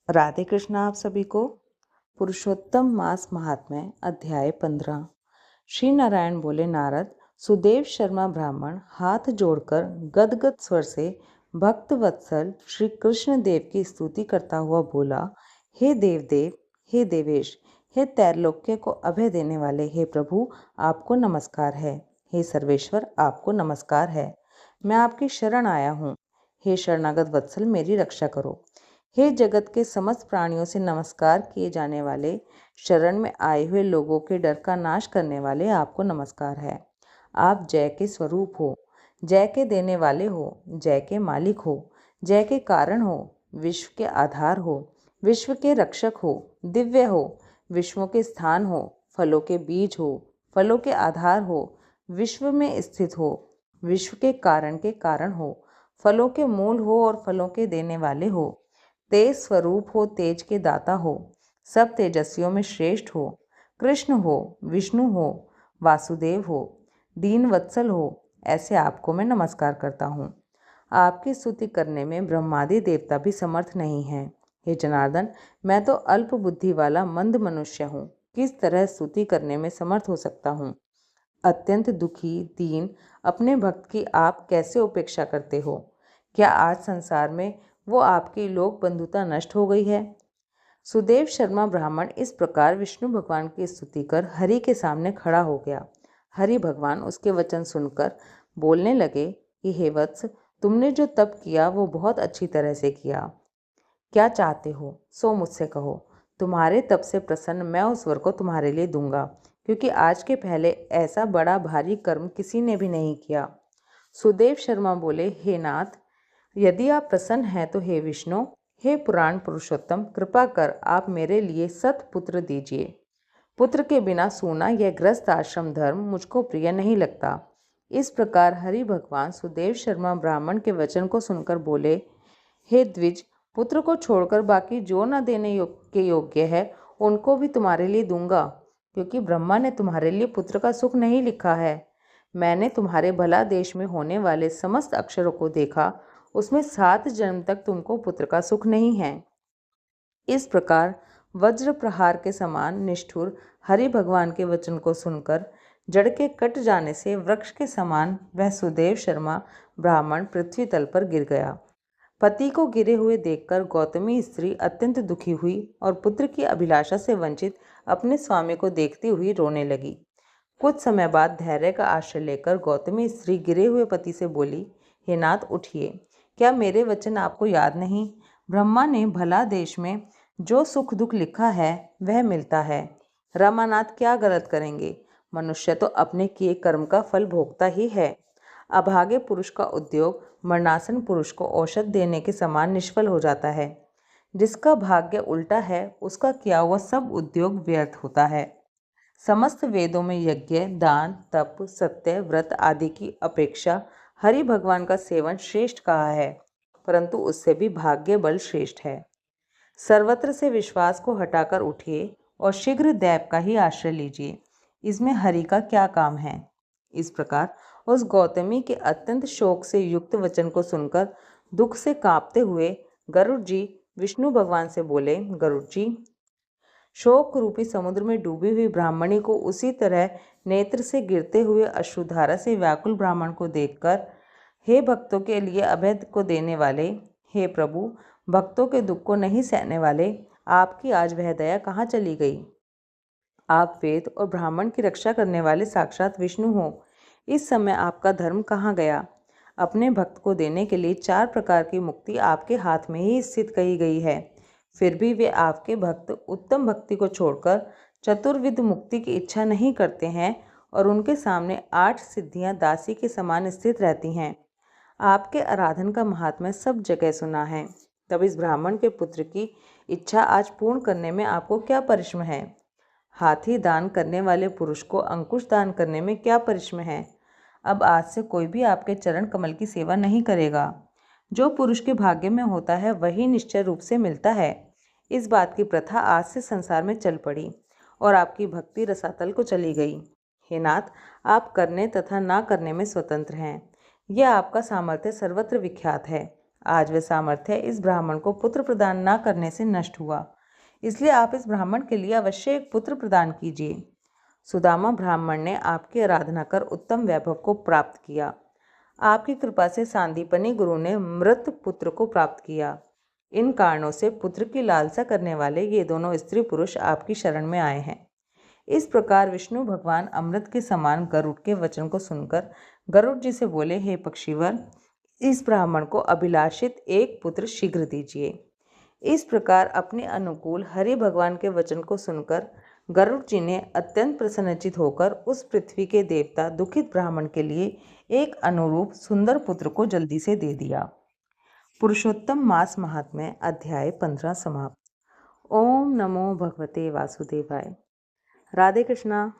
राधे कृष्ण आप सभी को। पुरुषोत्तम मास महात्म्य अध्याय 15। श्री नारायण बोले, नारद, सुदेव शर्मा ब्राह्मण हाथ जोड़कर गदगद स्वर से भक्त वत्सल श्री कृष्ण देव की स्तुति करता हुआ बोला, हे देवदेव, हे देवेश, हे त्रैलोक्य को अभय देने वाले हे प्रभु, आपको नमस्कार है। हे सर्वेश्वर, आपको नमस्कार है। मैं आपकी शरण आया हूँ। हे शरणागत वत्सल, मेरी रक्षा करो। हे जगत के समस्त प्राणियों से नमस्कार किए जाने वाले, शरण में आए हुए लोगों के डर का नाश करने वाले, आपको नमस्कार है। आप जय के स्वरूप हो, जय के देने वाले हो, जय के मालिक हो, जय के कारण हो, विश्व के आधार हो, विश्व के रक्षक हो, दिव्य हो, विश्वों के स्थान हो, फलों के बीज हो, फलों के आधार हो, विश्व में स्थित हो, विश्व के कारण हो, फलों के मूल हो और फलों के देने वाले हो, तेज स्वरूप हो, तेज के दाता हो, सब तेजस्वियों में श्रेष्ठ हो, कृष्ण हो, विष्णु हो, वासुदेव हो, दीन वत्सल हो, ऐसे आपको मैं नमस्कार करता हूँ। आपकी स्तुति करने में ब्रह्मादि देवता भी समर्थ नहीं हैं। हे जनार्दन, मैं तो अल्प बुद्धि वाला मंद मनुष्य हूँ, किस तरह स्तुति करने में समर्थ हो सकता हूँ। अत्यंत दुखी दीन अपने भक्त की आप कैसे उपेक्षा करते हो? क्या आज संसार में वो आपकी लोक बंधुता नष्ट हो गई है? सुदेव शर्मा ब्राह्मण इस प्रकार विष्णु भगवान की स्तुति कर हरि के सामने खड़ा हो गया। हरि भगवान उसके वचन सुनकर बोलने लगे कि हे वत्स, तुमने जो तप किया वो बहुत अच्छी तरह से किया। क्या चाहते हो सो मुझसे कहो। तुम्हारे तप से प्रसन्न मैं उस वर को तुम्हारे लिए दूंगा, क्योंकि आज के पहले ऐसा बड़ा भारी कर्म किसी ने भी नहीं किया। सुदेव शर्मा बोले, हे नाथ, यदि आप प्रसन्न हैं तो हे विष्णु, हे पुराण पुरुषोत्तम, कृपा कर आप मेरे लिए सत्पुत्र दीजिए। पुत्र के बिना सूना यह ग्रस्त आश्रम धर्म मुझको प्रिय नहीं लगता। इस प्रकार हरि भगवान सुदेव शर्मा ब्राह्मण के वचन को सुनकर बोले, हे द्विज, पुत्र को छोड़कर बाकी जो न देने के योग्य है उनको भी तुम्हारे लिए दूंगा, क्योंकि ब्रह्मा ने तुम्हारे लिए पुत्र का सुख नहीं लिखा है। मैंने तुम्हारे भला देश में होने वाले समस्त अक्षरों को देखा, उसमें 7 जन्म तक तुमको पुत्र का सुख नहीं है। इस प्रकार वज्र प्रहार के समान निष्ठुर हरि भगवान के वचन को सुनकर जड़ के कट जाने से वृक्ष के समान वह सुदेव शर्मा ब्राह्मण पृथ्वी तल पर गिर गया। पति को गिरे हुए देखकर गौतमी स्त्री अत्यंत दुखी हुई और पुत्र की अभिलाषा से वंचित अपने स्वामी को देखती हुई रोने लगी। कुछ समय बाद धैर्य का आश्रय लेकर गौतमी स्त्री गिरे हुए पति से बोली, हे नाथ, उठिए। क्या मेरे वचन आपको याद नहीं? ब्रह्मा ने भला देश में जो सुख दुख लिखा है वह मिलता है। रमानाथ क्या गलत करेंगे? मनुष्य तो अपने किए कर्म का फल भोगता ही है। अभागे पुरुष का उद्योग मरणासन पुरुष को औषध देने के समान निष्फल हो जाता है। जिसका भाग्य उल्टा है उसका किया हुआ सब उद्योग व्यर्थ होता है। समस्त वेदों में यज्ञ, दान, तप, सत्य, व्रत आदि की अपेक्षा हरि भगवान का सेवन श्रेष्ठ कहा है, परंतु उससे भी भाग्य बल श्रेष्ठ है। सर्वत्र से विश्वास को हटाकर उठिए और शीघ्र दैव का ही आश्रय लीजिए। इसमें हरि का क्या काम है? इस प्रकार उस गौतमी के अत्यंत शोक से युक्त वचन को सुनकर दुख से कांपते हुए गरुड़ जी विष्णु भगवान से बोले, गरुड़ जी, शोक रूपी समुद्र में डूबी हुई ब्राह्मणी को उसी तरह नेत्र से गिरते हुए अश्रुधारा से व्याकुल ब्राह्मण को देखकर, हे भक्तों के लिए अभय को देने वाले, हे प्रभु, भक्तों के दुख को नहीं सहने वाले, आपकी आज वह दया कहाँ चली गई? आप वेद और ब्राह्मण की रक्षा करने वाले साक्षात विष्णु हो। इस समय आपका धर्म कहाँ गया? अपने भक्त को देने के लिए 4 प्रकार की मुक्ति आपके हाथ में ही स्थित कही गई है। फिर भी वे आपके भक्त उत्तम भक्ति को छोड़कर चतुर्विध मुक्ति की इच्छा नहीं करते हैं और उनके सामने 8 सिद्धियां दासी के समान स्थित रहती हैं। आपके आराधन का महात्म्य सब जगह सुना है। तब इस ब्राह्मण के पुत्र की इच्छा आज पूर्ण करने में आपको क्या परिश्रम है? हाथी दान करने वाले पुरुष को अंकुश दान करने में क्या परिश्रम है? अब आज से कोई भी आपके चरण कमल की सेवा नहीं करेगा। जो पुरुष के भाग्य में होता है वही निश्चय रूप से मिलता है। इस बात की प्रथा आज से संसार में चल पड़ी और आपकी भक्ति रसातल को चली गई। हे नाथ, आप करने तथा ना करने में स्वतंत्र हैं। यह आपका सामर्थ्य सर्वत्र विख्यात है। आज वह सामर्थ्य इस ब्राह्मण को पुत्र प्रदान न करने से नष्ट हुआ, इसलिए आप इस ब्राह्मण के लिए अवश्य एक पुत्र प्रदान कीजिए। सुदामा ब्राह्मण ने आपकी आराधना कर उत्तम वैभव को प्राप्त किया। आपकी कृपा से सांदीपनी गुरु ने मृत पुत्र को प्राप्त किया। इन कारणों से पुत्र की लालसा करने वाले ये दोनों स्त्री पुरुष आपकी शरण में आए हैं। इस प्रकार विष्णु भगवान अमृत के समान गरुड़ के वचन को सुनकर गरुड़ जी से बोले, हे पक्षीवर, इस ब्राह्मण को अभिलाषित एक पुत्र शीघ्र दीजिए। इस प्रकार अपने अनुकूल हरि भगवान के वचन को सुनकर गरुड़ जी ने अत्यंत प्रसन्नचित होकर उस पृथ्वी के देवता दुखित ब्राह्मण के लिए एक अनुरूप सुंदर पुत्र को जल्दी से दे दिया। पुरुषोत्तम मास महात्म्य अध्याय 15 समाप्त। ओम नमो भगवते वासुदेवाय। राधे कृष्णा।